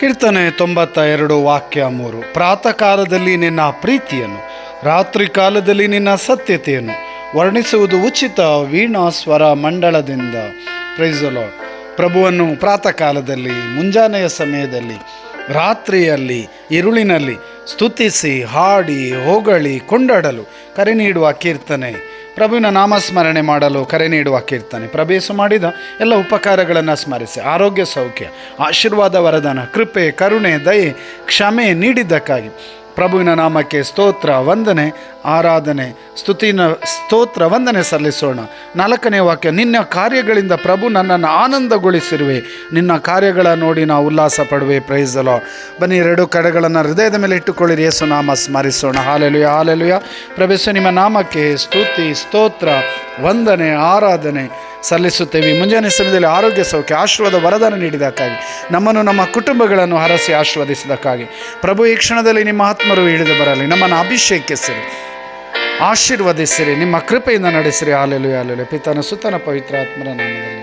ಕೀರ್ತನೆ 92 ವಾಕ್ಯ 3. ಪ್ರಾತಃ ಕಾಲದಲ್ಲಿ ನಿನ್ನ ಪ್ರೀತಿಯನ್ನು, ರಾತ್ರಿ ಕಾಲದಲ್ಲಿ ನಿನ್ನ ಸತ್ಯತೆಯನ್ನು ವರ್ಣಿಸುವುದು ಉಚಿತ ವೀಣಾ ಸ್ವರ ಮಂಡಳದಿಂದ. Praise the Lord. ಪ್ರಭುವನ್ನು ಪ್ರಾತಃ ಕಾಲದಲ್ಲಿ, ಮುಂಜಾನೆಯ ಸಮಯದಲ್ಲಿ, ರಾತ್ರಿಯಲ್ಲಿ, ಇರುಳಿನಲ್ಲಿ ಸ್ತುತಿಸಿ, ಹಾಡಿ, ಹೊಗಳಿ, ಕೊಂಡಾಡಲು ಕರೆ ನೀಡುವ ಕೀರ್ತನೆ. ಪ್ರಭುವಿನ ನಾಮಸ್ಮರಣೆ ಮಾಡಲು ಕರೆ ನೀಡುವ ಕೀರ್ತನೆ. ಪ್ರಭೇಸು ಮಾಡಿದ ಎಲ್ಲ ಉಪಕಾರಗಳನ್ನು ಸ್ಮರಿಸಿ, ಆರೋಗ್ಯ, ಸೌಖ್ಯ, ಆಶೀರ್ವಾದ, ವರದಾನ, ಕೃಪೆ, ಕರುಣೆ, ದಯೆ, ಕ್ಷಮೆ ನೀಡಿದ್ದಕ್ಕಾಗಿ ಪ್ರಭುವಿನ ನಾಮಕ್ಕೆ ಸ್ತೋತ್ರ, ವಂದನೆ, ಆರಾಧನೆ, ಸ್ತೋತ್ರ, ವಂದನೆ ಸಲ್ಲಿಸೋಣ. 4ನೇ ವಾಕ್ಯ, ನಿನ್ನ ಕಾರ್ಯಗಳಿಂದ ಪ್ರಭು ನನ್ನನ್ನು ಆನಂದಗೊಳಿಸಿರುವೆ, ನಿನ್ನ ಕಾರ್ಯಗಳ ನೋಡಿ ನಾವು ಉಲ್ಲಾಸ ಪಡುವೆ. Price the lord. ಬನ್ನಿ, 2 ಕಡೆಗಳನ್ನು ಹೃದಯದ ಮೇಲೆ ಇಟ್ಟುಕೊಳ್ಳಿರಿ. ಯೇಸು ನಾಮ ಸ್ಮರಿಸೋಣ. Hallelujah, hallelujah. ಪ್ರಭೇಸು ನಿಮ್ಮ ನಾಮಕ್ಕೆ ಸ್ತುತಿ, ಸ್ತೋತ್ರ, ವಂದನೆ, ಆರಾಧನೆ ಸಲ್ಲಿಸುತ್ತೇವೆ. ಮುಂಜಾನೆ ಸಮಯದಲ್ಲಿ ಆರೋಗ್ಯ, ಸೌಖ್ಯ, ಆಶೀರ್ವಾದ, ವರದಾನ ನೀಡಿದ್ದಕ್ಕಾಗಿ, ನಮ್ಮನ್ನು, ನಮ್ಮ ಕುಟುಂಬಗಳನ್ನು ಹರಸಿ ಆಶೀರ್ವದಿಸಿದ್ದಕ್ಕಾಗಿ ಪ್ರಭು ಈ ಕ್ಷಣದಲ್ಲಿ ನಿಮ್ಮ ಆತ್ಮರು ಇಳಿದು ಬರಲಿ. ನಮ್ಮನ್ನು ಅಭಿಷೇಕಿಸಿರಿ, ಆಶೀರ್ವದಿಸಿರಿ, ನಿಮ್ಮ ಕೃಪೆಯಿಂದ ನಡೆಸಿರಿ. Hallelujah, hallelujah. ಪಿತನ, ಸುತನ, ಪವಿತ್ರ ಆತ್ಮರ ನಾಮದಲ್ಲಿ.